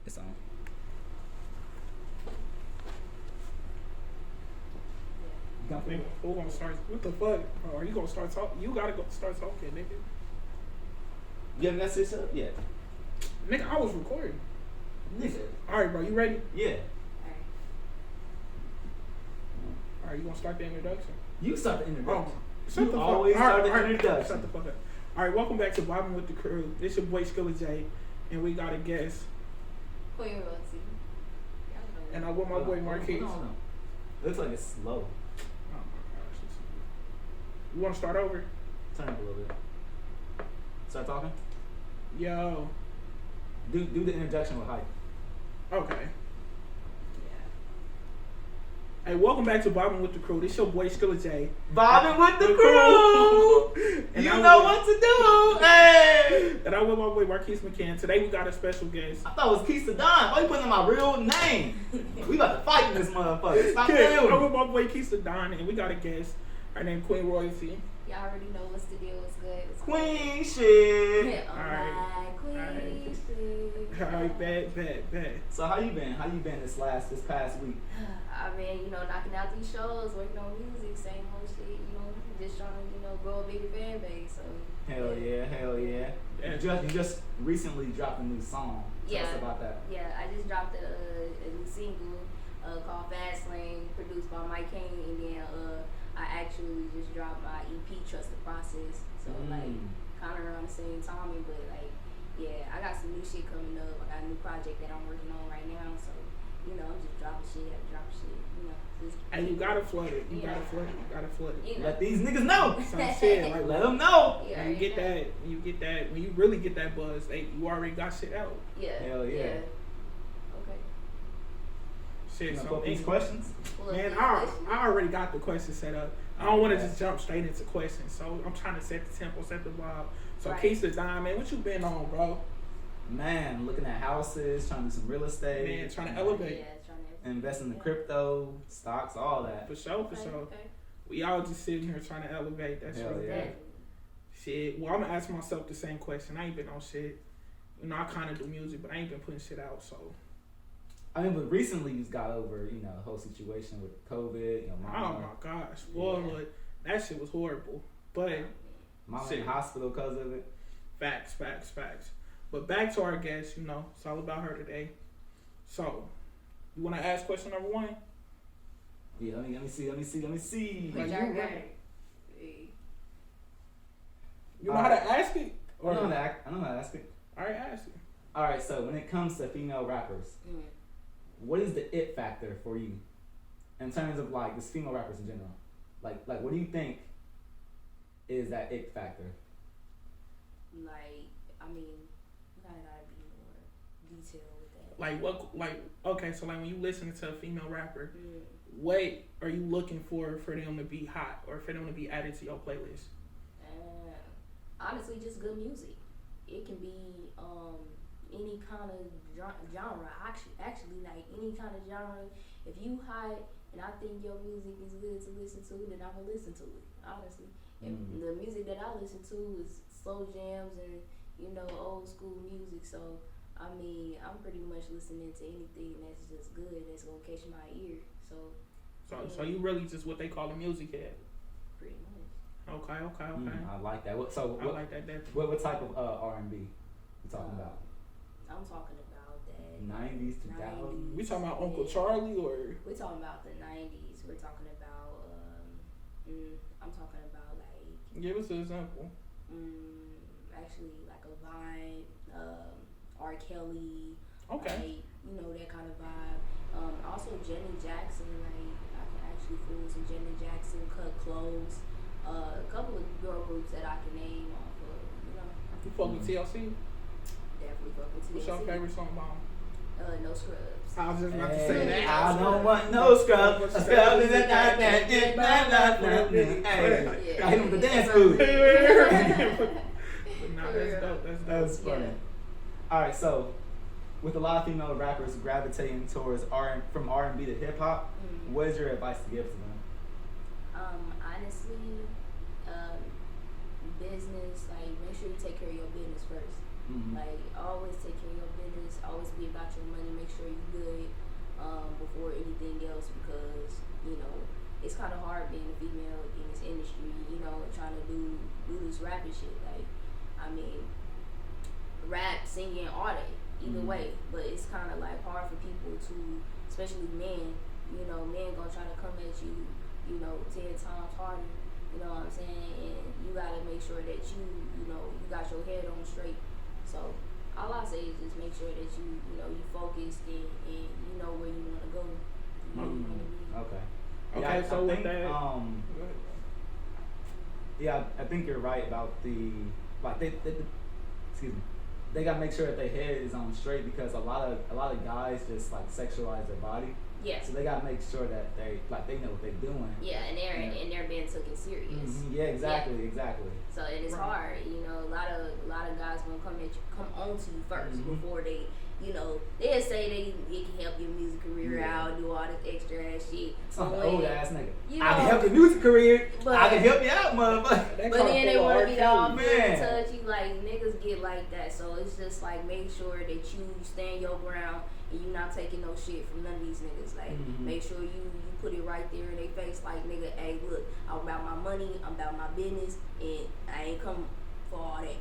It's on. Nigga, who gonna start? What the fuck? Are you gonna start talking? You gotta go start talking, nigga. You haven't got shit up yet. Nigga, I was recording. Nigga. Alright, bro, you ready? Yeah. Alright, you gonna start the introduction? You start the introduction. Shut You the fuck always up. start the Alright, introduction. Shut the fuck up. Alright, welcome back to Vibin with the Crew. This your boy Skilla J, and we got a guest. Queen Royalty. And I'm with my boy Marquise. Hold on. Looks like it's slow. Oh my gosh. You wanna start over? Turn up a little bit. Start talking. Yo. Do the introduction with hype. Okay. Hey, welcome back to Vibin with the Crew. This your boy Skilla J. Vibin with the crew. And You I'm know with- what to do. Hey. And I'm with my boy Marquise McCann. Today we got a special guest. I thought it was Keista Don. Why you putting in my real name? We about to fight in this motherfucker. Stop Yeah, playing I'm with with me. my boy Keista Don, and we got a guest. Her name Queen Royalty. Y'all already know what's the deal. What's good? What's Queen shit. Yeah, alright. Queen Alright. shit. Alright, bad. So how you been? How you been this past week? I've been, knocking out these shows, working on music, same old shit, just trying to, grow a bigger fan base. So Hell yeah. You just recently dropped a new song. Tell us about that. Yeah, I just dropped a new single called Fast Lane, produced by Mike Kane, and then I actually just dropped my EP, Trust the Process. So kind of around the same timing, but yeah, I got some new shit coming up. I got a new project that I'm working on right now, so I'm just dropping shit after dropping shit. And you gotta flood it. You gotta flood it. Let these niggas know. So I'm saying, like, Let them know. Yeah, when you get that, when you really get that buzz, you already got shit out. Yeah. Hell yeah. Okay. Shit, You so gonna put these questions? man, I already got the questions set up. I don't want to just jump straight into questions, so I'm trying to set the tempo, set the vibe. So Right. Keista Don, man, what you been on, bro? Man, looking at houses, trying to do some real estate. Man, trying to elevate. Yeah, trying to Invest in the crypto, stocks, all that. For sure. Okay. We all just sitting here trying to elevate. That's Hell really yeah. good. Shit. Well, I'm gonna ask myself the same question. I ain't been on shit. I kind of do music, but I ain't been putting shit out. So. I mean, but recently you got over, the whole situation with COVID. Oh Mama, my gosh, boy, look, that shit was horrible. But mama shit. in the hospital because of it. facts. But back to our guest. It's all about her today. So, you want to ask question number one? Yeah, let me see. Like, Which I got it. You know how to ask it? I know how to ask it. All right, ask it. All right, so when it comes to female rappers, what is the it factor for you in terms of just female rappers in general? Like what do you think is that it factor? You gotta be more detailed with that. Like what? Okay, so when you listen to a female rapper, what are you looking for them to be hot or for them to be added to your playlist? Honestly, just good music. It can be any kind of genre. Actually, like any kind of genre. If you hot and I think your music is good to listen to, then I'm gonna listen to it. Honestly, and the music that I listen to is slow jams and old school music. So I'm pretty much listening to anything that's just good, that's gonna catch my ear. So you really just what they call a music head. pretty much. Okay. I like that. I like that definitely. What type of R&B you talking about? I'm talking about that 90s, 2000s. We talking about Uncle Charlie or? We're talking about the 90s. We're talking about I'm talking about Give us an example. actually like a Vine, R. Kelly. Okay. That kind of vibe. Also Janet Jackson. I can actually fool with some Janet Jackson. Cut Clothes. A couple of girl groups that I can name off of. You fuck with TLC? Definitely fuck with TLC. What's your favorite song by 'em? No Scrubs. I was just about to say that. I don't want no scrub. A scrub is a guy that get Hey, got him with the dance move. But nah, that's dope. That's funny. Yeah. All right, so with a lot of female rappers gravitating towards from R&B to hip hop, what is your advice to give to them? Honestly, business, make sure you take care of your business first. Always take care of your business. Always be about your money, make sure you're good before anything else, because it's kind of hard being a female in this industry, trying to do this rapping shit. Like, I mean, rap, singing, all that, either way, but it's kind of like hard for people to, especially men, men gonna try to come at you, 10 times harder, you know what I'm saying, and you gotta make sure that you got your head on straight. So all I say is just make sure that you focused and you know where you wanna go. Okay. Okay, yeah, so I with think, that, yeah, I think you're right about the excuse me. They gotta make sure that their head is on straight, because a lot of guys just like sexualize their body. Yeah. So they gotta make sure that they know what they're doing. Yeah, and they're being taken serious. Mm-hmm. Yeah, exactly. So it is hard, a lot of guys gonna come on to you first before they. They'll say they can help your music career out, do all this extra ass shit. Some old ass nigga. I can help your music career. I can help you out, motherfucker. But then they want to be all man. touchy. Like, niggas get like that. So it's just like, make sure that you stand your ground and you not taking no shit from none of these niggas. Like, make sure you put it right there in their face. Like, nigga, hey, look, I'm about my money, I'm about my business, and I ain't come for all that.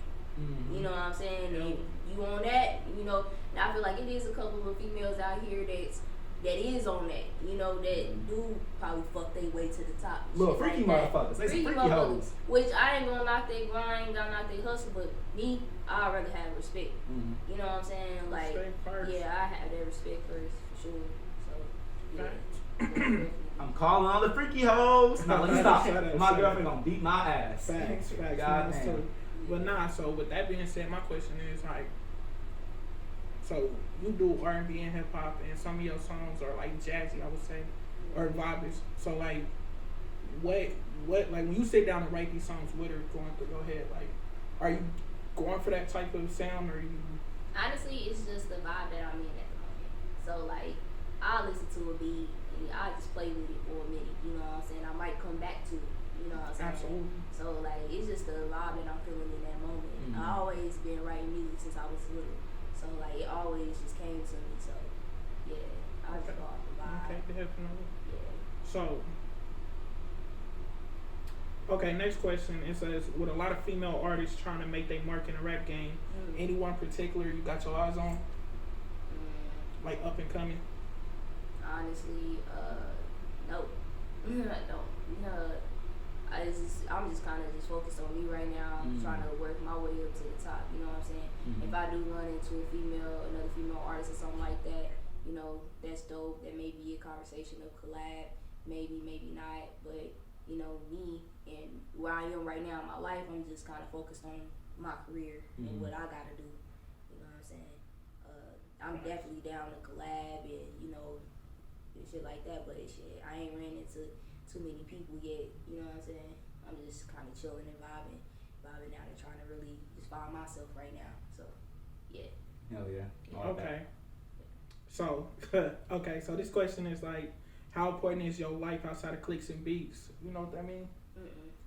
You know what I'm saying? And you on that, and I feel like it is a couple of females out here that is on that, that do probably fuck their way to the top. Little freaky like motherfuckers. They some freaky hoes. Which I ain't gonna knock their grind, gonna knock their hustle, but me, I'd rather have respect. You know what I'm saying? Like, yeah, I have that respect first, for sure. So, yeah. I'm calling all the freaky hoes. Now let me stop. My girlfriend gonna beat my ass. Facts. God damn. But so with that being said, my question is like, so you do R&B and hip hop, and some of your songs are like jazzy, I would say, or vibes. So like, what like when you sit down and write these songs, what are going through your head? Like, are you going for that type of sound, or you? Honestly, it's just the vibe that I'm in at the moment. So like, I'll listen to a beat and I'll just play with it for a minute. You know what I'm saying? I might come back to it. You know what I'm saying? Absolutely. So like, it's just the vibe that I'm feeling in that moment. I always been writing music since I was little. So like, it always just came to me. So yeah, I just go off the vibe. Okay, definitely. Yeah. So, okay, next question. It says, with a lot of female artists trying to make their mark in the rap game, anyone particular you got your eyes on? Like up and coming? Honestly, nope. I don't. I'm just kind of just focused on me right now. I'm trying to work my way up to the top. You know what I'm saying? If I do run into another female artist or something like that, that's dope. That may be a conversation of collab. Maybe not. But me and where I am right now in my life, I'm just kind of focused on my career and what I gotta do. You know what I'm saying? I'm definitely down to collab and and shit like that. But shit, I ain't ran into too many people yet, you know what I'm saying? I'm just kind of chilling and vibing out and trying to really just find myself right now. So, yeah. Hell yeah. Okay. So, so this question is like, how important is your life outside of clicks and beats? You know what that mean?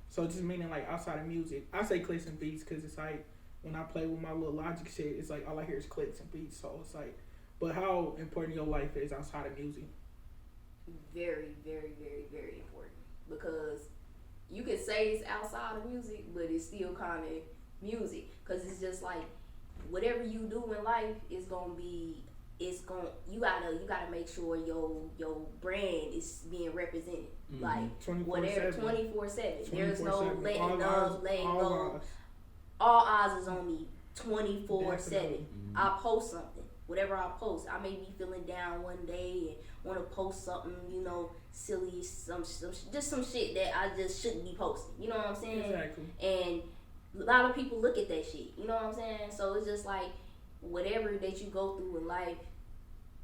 So just meaning like outside of music. I say clicks and beats because it's like when I play with my little Logic shit, it's like all I hear is clicks and beats. So it's like, but how important your life is outside of music? Very, very, very, very important, because you could say it's outside of music, but it's still kind of music, because it's just like whatever you do in life is you gotta make sure your brand is being represented, like 24/7. whatever 24/7. There's no letting go. Eyes. All eyes is on me 24/7. I post something. Whatever I post, I may be feeling down one day and want to post something, silly, some shit that I just shouldn't be posting. You know what I'm saying? Exactly. And a lot of people look at that shit. You know what I'm saying? So it's just like whatever that you go through in life,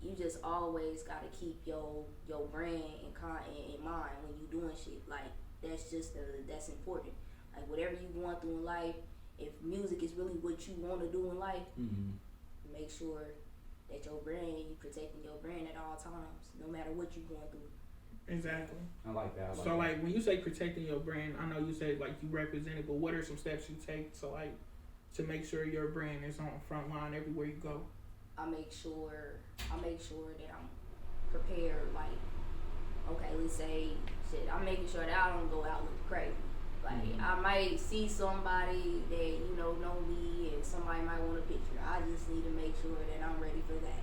you just always gotta keep your brand in mind when you doing shit. Like that's important. Like whatever you going through in life, if music is really what you want to do in life, make sure that your brand, you protecting your brand at all times, no matter what you're going through. Exactly. I like that. So like when you say protecting your brand, I know you say like you represent it, but what are some steps you take so like to make sure your brand is on the front line everywhere you go? I make sure I make sure that I'm prepared. Like, okay, let's say, shit, I'm making sure that I don't go out looking crazy. Like, I might see somebody that, know me, and somebody might want a picture. I just need to make sure that I'm ready for that.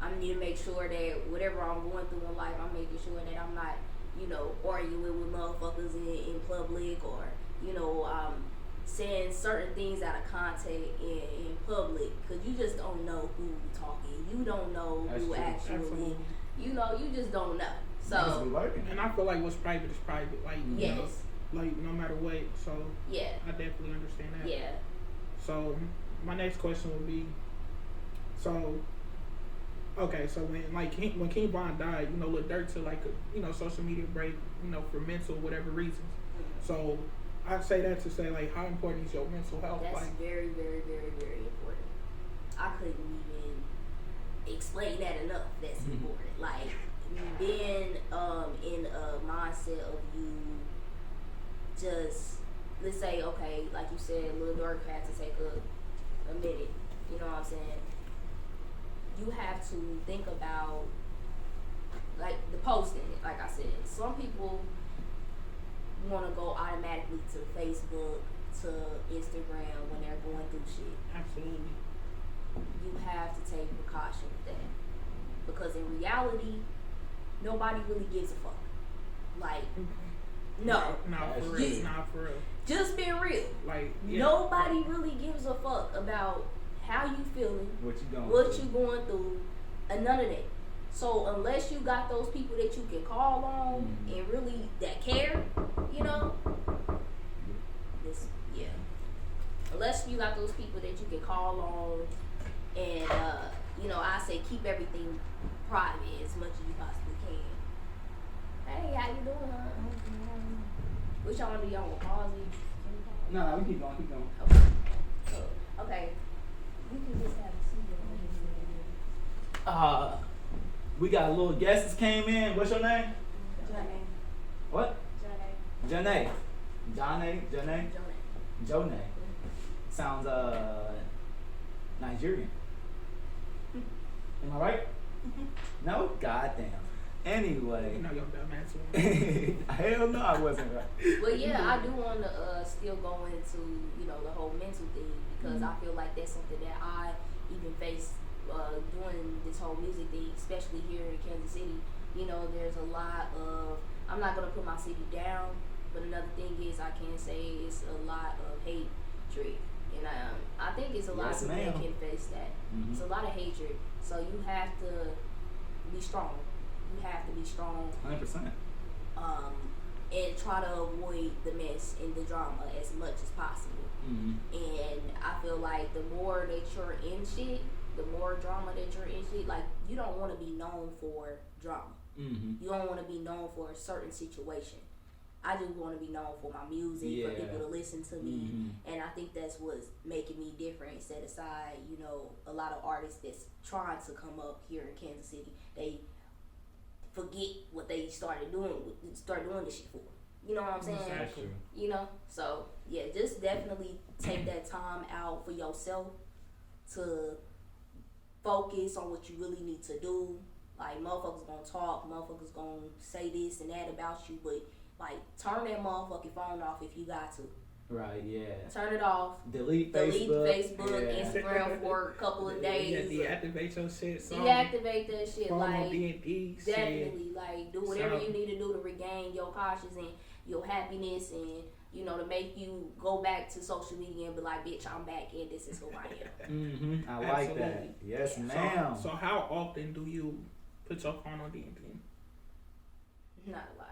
I need to make sure that whatever I'm going through in life, I'm making sure that I'm not, arguing with motherfuckers in public, or, saying certain things out of context in public, because you just don't know who talking. You don't know who actually, you just don't know. So, and I feel like what's private is private. Like, yes. Like, no matter what. So, yeah, I definitely understand that. Yeah. So, my next question would be, so, okay, so when King Von died, Lil Durk took like a, social media break, for mental whatever reasons. Mm-hmm. So, I say that to say, like, how important is your mental health? That's like, very, very, very, very important. I couldn't even explain that enough. That's important. Like, being in a mindset of you just, let's say, okay, like you said, Lil Durk had to take a minute. You know what I'm saying? You have to think about, like, the posting. Like I said, some people want to go automatically to Facebook, to Instagram when they're going through shit. Absolutely. You have to take precaution with that, because in reality, nobody really gives a fuck. Like, no. Not for real. Not for real. Just being real. Like, nobody really gives a fuck about how you feeling, what you going through, and none of that. So unless you got those people that you can call on and really that care, unless you got those people that you can call on, and I say keep everything private as much as you possibly can. Hey, how you doing? Which y'all want to do? Y'all want to pause it? No, we keep going. Okay. So, okay. We can just have a seat. We got a little guest that came in. What's your name? Janae. What? Janae. Janae. Sounds Nigerian. Am I right? No? Goddamn. Anyway. No, you're dumbass. Hell no, I wasn't right. Well, yeah, I do want to still go into, the whole mental thing, because I feel like that's something that I even face doing this whole music thing, especially here in Kansas City. There's a lot of, I'm not going to put my city down, but another thing is I can say it's a lot of hatred. And I think it's a lot of people that can face that. It's a lot of hatred. So you have to be strong. You have to be strong. 100%. And try to avoid the mess and the drama as much as possible. And I feel like the more that you're in shit, the more drama that you're in shit, like, you don't want to be known for drama. You don't want to be known for a certain situation. I just want to be known for my music, for people to listen to me, and I think that's what's making me different. Set aside, a lot of artists that's trying to come up here in Kansas City, they forget what they started doing this shit for. You know what I'm saying? Exactly. So yeah, just definitely take that time out for yourself to focus on what you really need to do. Like, motherfuckers gonna talk, motherfuckers gonna say this and that about you, but like, turn that motherfucking phone off if you got to. Right, yeah. Turn it off. Delete Facebook, Instagram for a couple of days. Deactivate your shit. Deactivate that shit. Phone like, on DND, definitely, like, do whatever you need to do to regain your conscience and your happiness, and to make you go back to social media and be like, bitch, I'm back and this is who I am. I like that. Yes, ma'am. So how often do you put your phone on DND? Not a lot.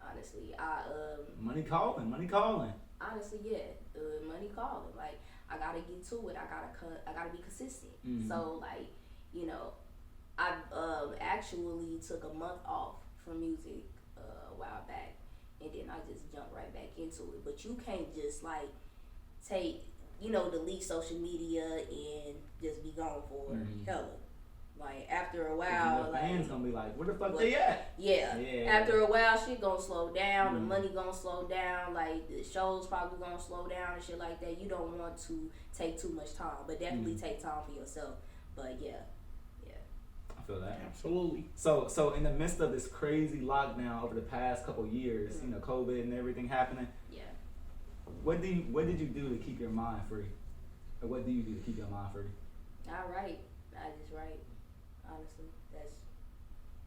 Honestly, money calling. Honestly, yeah, money calling. Like, I gotta get to it. I gotta be consistent. So, like, I actually took a month off from music a while back, and then I just jumped right back into it. But you can't just like delete social media and just be gone for hella. Like, after a while, the fans gonna be like, where the fuck they at? Yeah. After a while, shit gonna slow down. The money gonna slow down. Like, the shows probably gonna slow down and shit like that. You don't want to take too much time, but definitely take time for yourself. But yeah, feel that. Absolutely. So in the midst of this crazy lockdown over the past couple years, you know, COVID and everything happening. Yeah. What did you do to keep your mind free? Or what do you do to keep your mind free? I write. I just write. Honestly, that's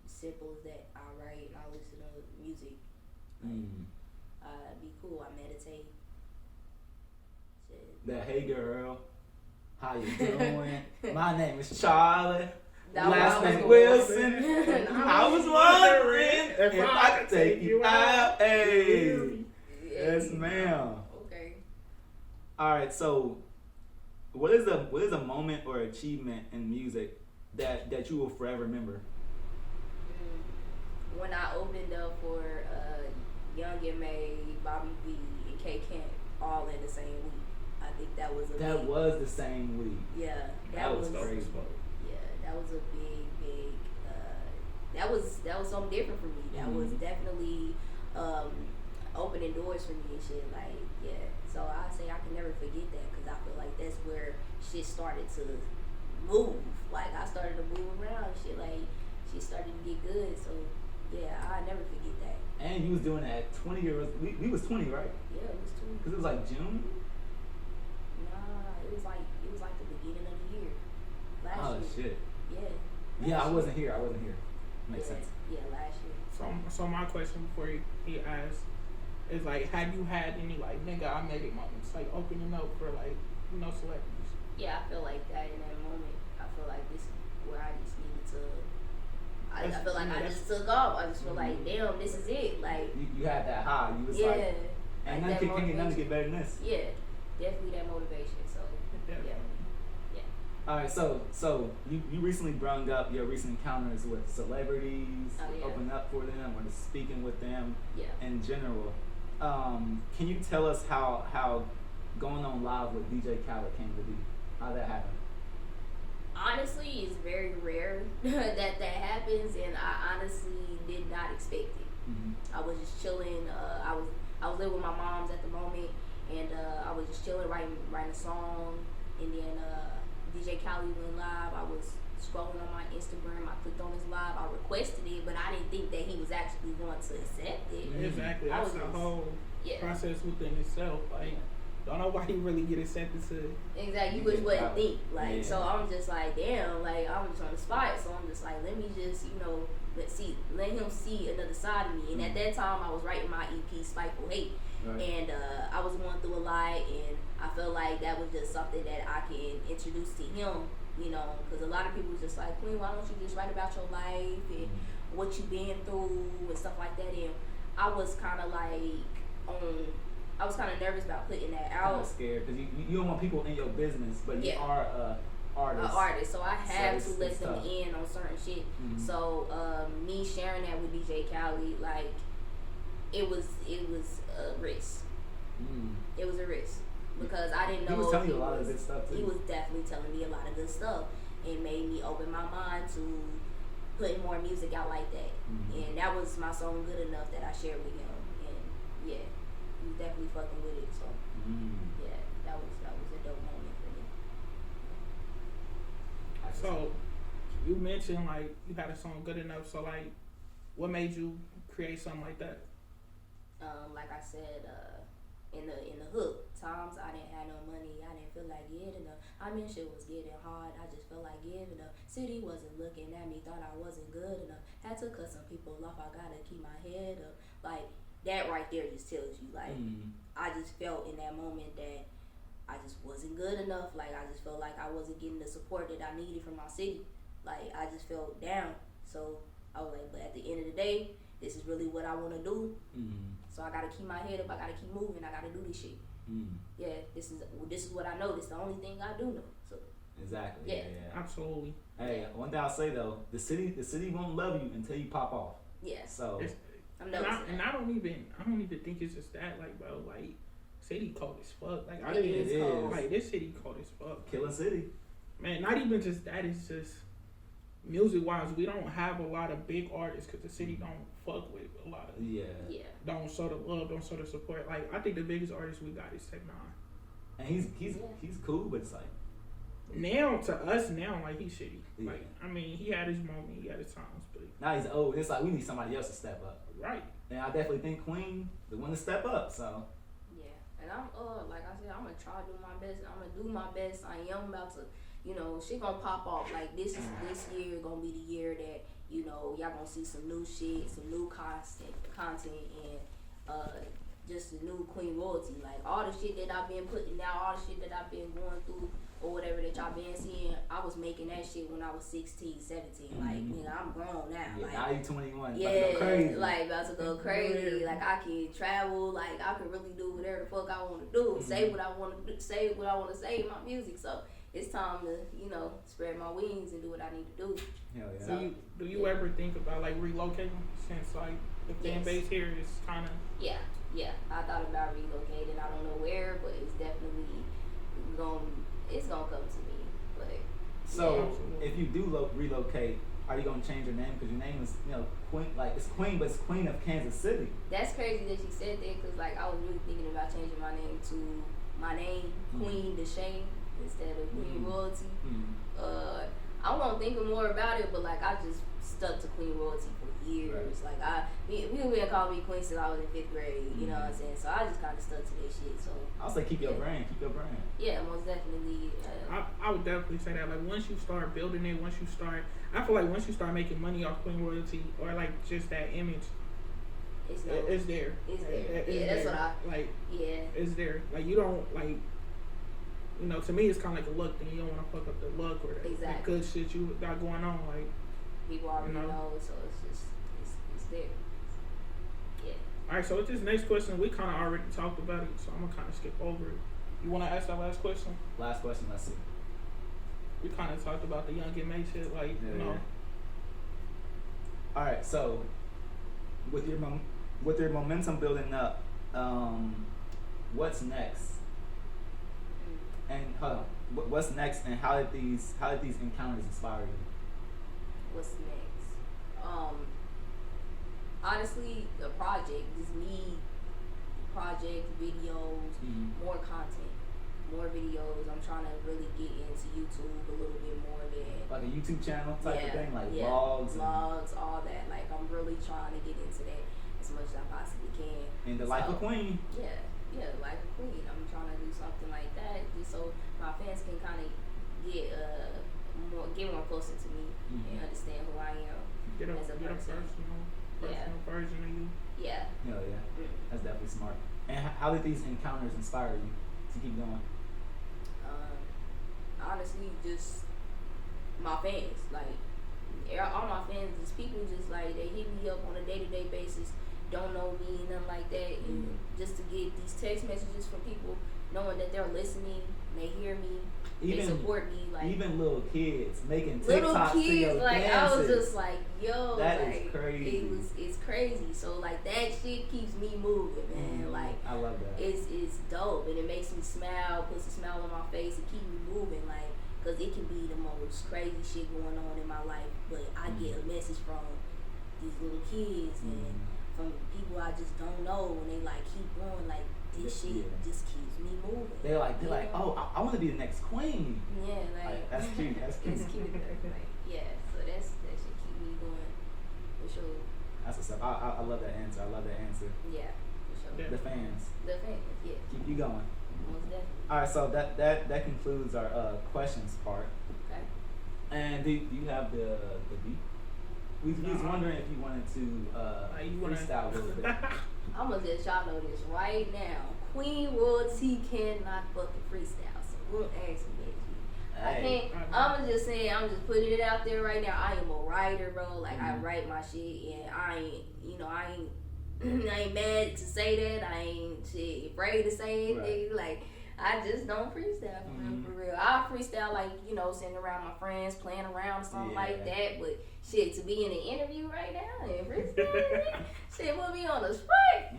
simple as that. I write and I listen to music. Be cool. I meditate. Shit. That hey girl, how you doing? My name is Charlie. That Last was name going. Wilson. I was wondering if I could take you out. Hey. Yes, ma'am. Okay. All right. So, what is a moment or achievement in music that you will forever remember? When I opened up for Young and May, Bobby V, and K Camp all in the same week. I think that was was the same week. Yeah, That was crazy. Yeah, that was a big. That was something different for me. That was definitely opening doors for me and shit. Like, yeah. So I say I can never forget that because I feel like that's where shit started to move. Like I started to move around and shit. Like shit started to get good. So yeah, I never forget that. And you was doing that at 20 years. We was 20, right? Yeah, it was 20. Because it was like June. Nah, it was like the beginning of the year. Last year. Shit. Yeah. Yeah, I wasn't here. Makes sense. Yeah, last year. So my question before he asks is like, have you had any like nigga I made it moments, like opening up for like celebrities? Yeah, I feel like that in that moment. I feel like this is where I just needed to. I feel like I just took off. I just feel like, damn, this is it. Like you had that high. You was yeah, like, and nothing can get better than this. Yeah, definitely that motivation. So yeah. All right, so you recently brought up your recent encounters with celebrities, opening up for them or just speaking with them in general. Can you tell us how going on live with DJ Khaled came to be? How that happened? Honestly, it's very rare that happens, and I honestly did not expect it. I was just chilling. I was living with my moms at the moment, and I was just chilling, writing a song, and then DJ Khaled went live. I was scrolling on my Instagram. I clicked on his live. I requested it, but I didn't think that he was actually going to accept it. Exactly. That's the whole process within itself. Like, don't know why he really get accepted to. Exactly. You just wouldn't think. Like, so I'm just like, damn. Like, I'm just on the spot. So I'm just like, let me just, let him see another side of me. And at that time, I was writing my EP, Spiteful Hate. Right. And I was going through a lot, and I felt like that was just something that I can introduce to him, because a lot of people was just like, Queen, why don't you just write about your life and what you've been through and stuff like that. And I was kind of like, I was kind of nervous about putting that out. I was scared because you don't want people in your business, but you are an artist. An artist, so I have to let them in on certain shit. So me sharing that with DJ Khaled, like, it was a risk. It was a risk because I didn't know. He was telling you a lot of good stuff too. He was definitely telling me a lot of good stuff. It made me open my mind to putting more music out like that. And that was my song Good Enough that I shared with him. And yeah, he was definitely fucking with it. So yeah, that was a dope moment for me. So you mentioned like you had a song Good Enough. So like, what made you create something like that? Like I said, in the hook, times I didn't have no money, I didn't feel like getting up. I mean, shit was getting hard, I just felt like giving up. City wasn't looking at me, thought I wasn't good enough. Had to cut some people off, I gotta keep my head up. Like, that right there just tells you, like, I just felt in that moment that I just wasn't good enough. Like, I just felt like I wasn't getting the support that I needed from my city. Like, I just felt down. So, I was like, but at the end of the day, this is really what I want to do. So I gotta keep my head up. I gotta keep moving. I gotta do this shit. Yeah, this is what I know. This is the only thing I do know. So exactly. Yeah. Absolutely. Hey, one thing I'll say though, the city won't love you until you pop off. Yeah. So I'm noticing. I don't even think it's just that. Like, bro, like, city cold as fuck. Like, it is cold. Like, this city cold as fuck. Killing city. Man, not even just that. It's just music wise, we don't have a lot of big artists because the city don't fuck with a lot of. Yeah. Don't show the love, don't show the support. Like, I think the biggest artist we got is Tech Nine. And he's cool, but it's like, Now to us now, like he's shitty. Yeah. Like I mean, he had his moment, he had his times, but Now he's old. It's like we need somebody else to step up. right. And I definitely think Queen, the one to step up. So Yeah, and I'm like I said, I'm gonna try to do my best. I'm gonna do my best. I am about to, she gonna pop off. Like this year gonna be the year that y'all gonna see some new shit, some new content, and just the new Queen royalty. Like all the shit that I've been putting out, all the shit that I've been going through, or whatever that y'all been seeing, I was making that shit when I was 16, 17. Like, I'm grown now. yeah, like, now you 21. yeah, about to go crazy. like about to go crazy. Like I can travel. Like I can really do whatever the fuck I want to do. Say what I want to do. Say what I want to say in my music. So it's time to spread my wings and do what I need to do. Hell yeah. So do you ever think about like relocating since like the fan base here is kind of Yeah, I thought about relocating. I don't know where, but it's definitely gonna come to me. But so if you do relocate, are you gonna change your name? Because your name is Queen, like it's Queen, but it's Queen of Kansas City. That's crazy that you said that, because like I was really thinking about changing my name to Queen Deshane instead of Queen Royalty. I won't think more about it, but like I just stuck to Queen Royalty for years. Right. Like people been calling me Queen since I was in 5th grade. You know what I'm saying? So I just kind of stuck to that shit. So I'll say keep your brand. Keep your brand. yeah, most definitely. I would definitely say that. Like once you start building it, I feel like once you start making money off Queen Royalty or like just that image, it's there. It's there. That's what I like. Yeah. It's there. Like you don't like. To me, it's kind of like a luck thing. You don't want to fuck up the luck or the good shit you got going on. Like people already know, so it's just it's there. Yeah. All right. So with this next question, we kind of already talked about it, so I'm gonna kind of skip over it. You want to ask that last question? Last question. Let's see. We kind of talked about the Young and May shit, like Yeah. All right. So with your momentum building up, what's next? And hold on, what's next? And how did these encounters inspire you? What's next? Honestly, the project is me. Project, videos, more content, more videos. I'm trying to really get into YouTube a little bit more than like a YouTube channel type of thing, like vlogs, all that. Like I'm really trying to get into that as much as I possibly can. And the life of Queen. Yeah, like a queen. I'm trying to do something like that just so my fans can kind of get more closer to me and understand who I am as a person. Personal version of you. Yeah. Hell yeah. That's definitely smart. And how did these encounters inspire you to keep going? Honestly, just my fans. Like all my fans, just people just like they hit me up on a day-to-day basis. Don't know me and nothing like that, and just to get these text messages from people knowing that they're listening, they hear me, they support me. Like even little kids making TikToks little kids, to your like dances. I was just like, yo, that like, is crazy. It's crazy. So like that shit keeps me moving, man. Like I love that. It's dope, and it makes me smile, puts a smile on my face, and keep me moving. Like, cause it can be the most crazy shit going on in my life, but I get a message from these little kids and from people I just don't know, and they like keep going, like this shit just keeps me moving. They're like, oh, I want to be the next queen. Yeah, like that's cute. That's cute. It's cute. Like, yeah, so that should keep me going for sure. That's what's up. I love that answer. Yeah, for sure. The fans. Yeah. Keep you going. Most definitely. All right, so that concludes our questions part. Okay. And do you have the beat? We was wondering if you wanted to freestyle a little bit. I'm gonna let y'all know this right now. Queen Royalty cannot fucking freestyle, so we'll ask me that. I can't. I'm just putting it out there right now. I am a writer, bro. Like I write my shit, and I ain't mad to say that. I ain't afraid to say anything. Right. Like I just don't freestyle for real. I freestyle like sitting around my friends, playing around or something like that. But shit, to be in an interview right now and freestyle, shit, put me on the spot.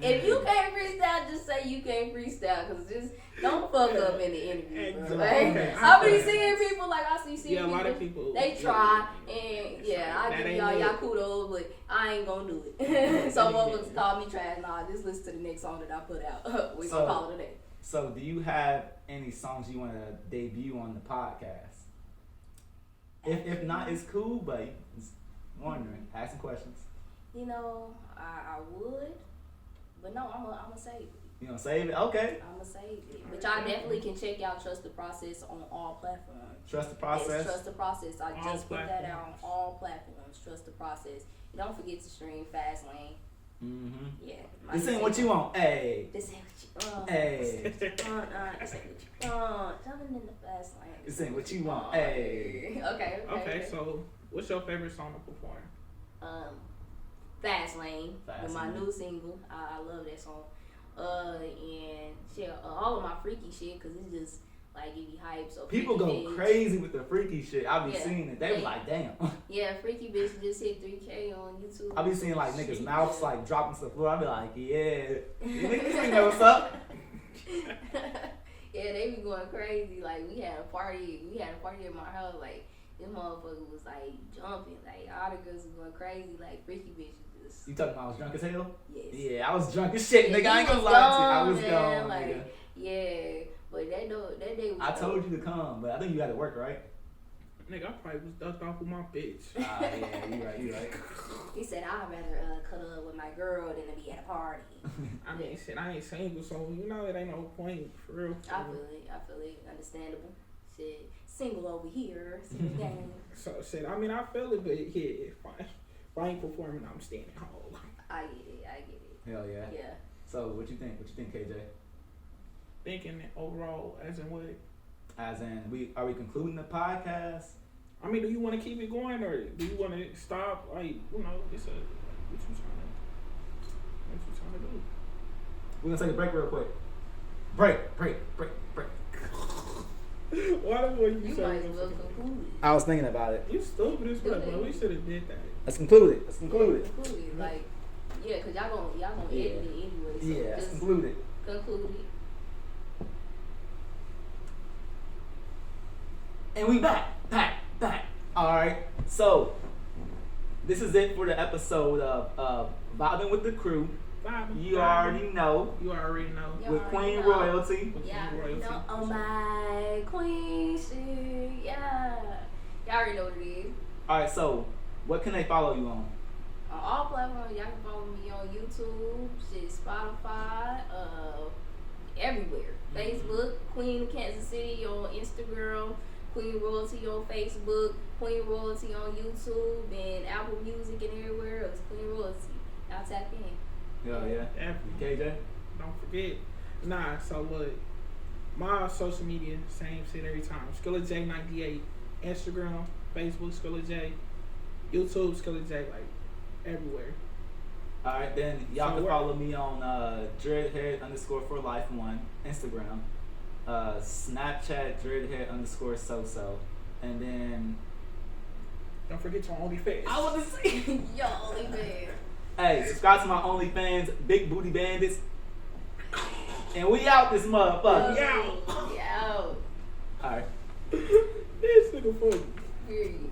If you can't freestyle, just say you can't freestyle, cause just don't fuck up in the interview. Bro. Like, I be seeing people like I see people. A lot of people. They try and I give y'all kudos, but I ain't gonna do it. Some motherfuckers call me trash. Nah, just listen to the next song that I put out. We gonna call it a day. So, do you have any songs you want to debut on the podcast? If not, it's cool, but just wondering, asking questions. You know, I would, but no, I'm gonna save it. You gonna save it? Okay. I'm gonna save it. But y'all definitely can check out Trust the Process on all platforms. Trust the process. Yes, Trust the Process. I All just put that out on platforms. all platforms. Trust the Process. And don't forget to stream Fastlane. Mm-hmm. Yeah. This ain't what you want. Hey. This ain't what you want. Hey. This ain't what you want. Jumping in the Fastlane. This ain't what you want. Hey. Okay. Okay, so what's your favorite song to perform? Fastlane. With my Fastlane. new single. I love that song. And shit, all of my freaky shit, cause it's just like give you hype. So People Freaky go Bitch. crazy with the freaky shit. I be Yeah. seeing it. They be like, damn. Yeah, Freaky Bitch just hit 3K on YouTube. I be seeing like niggas' Shit, mouths yeah. like dropping to the floor. I be like, yeah. You niggas know what's up. Yeah, they be going crazy. Like we had a party at my house. Like this motherfucker was like jumping. Like all the girls was going crazy. Like Freaky Bitch was just. You talking about I was drunk as hell? Yes. Yeah, I was drunk as shit, Yeah, nigga. I ain't he gonna was lie to you. I gone, was man, gone, like, nigga. Yeah, but that day was. I told you to come, but I think you had to work, right? Nigga, I probably was ducked off with my bitch. Ah, yeah, you right. He said I'd rather cuddle up with my girl than to be at a party. I mean, shit, I ain't single, so you know it ain't no point for real. I feel it. Understandable. Shit, single over here. Single gang. So shit, I mean, I feel it, but yeah, if I ain't performing, I'm staying at home. I get it. Hell yeah. Yeah. So what you think? What you think, KJ? Thinking overall, as in what? As in, are we concluding the podcast? I mean, do you want to keep it going or do you want to stop? Like, you know, what you trying to do? We're gonna take a break real quick. Break. Why the boy you You say? might as well conclude it. I was thinking about it. You stupid as fuck, bro. We should have did that. Let's conclude it. Conclude it. Like, yeah, cause y'all gonna edit it anyway. So Yeah, let's just conclude it. conclude it. And we back. Alright, so this is it for the episode of Vibin with the Crew. You already know. You already know. Yeah. With already Queen know. Royalty. Yeah, Royalty. no, oh my queen shit. Yeah, y'all already know what it is. Alright, so what can they follow you on? On all platforms, y'all can follow me on YouTube, shit, Spotify, everywhere. Facebook, Queen of Kansas City on Instagram, Queen Royalty on Facebook, Queen Royalty on YouTube, and Apple Music and everywhere else. Queen Royalty. Y'all tap in. Hell yeah. Definitely. KJ? Don't forget. Nah, so what? My social media, same shit every time. Skilla J98. Instagram, Facebook, Skilla J. YouTube, Skilla J. Like, everywhere. Alright, then y'all So can where- follow me on dreadhead_for_life1 Instagram. Snapchat dreadhead_so. And then Don't forget your OnlyFans. I want to say, Yo, OnlyFans. hey, subscribe to my OnlyFans, Big Booty Bandits. And we out this motherfucker. Yeah. Yo. Alright. This nigga funny. Period.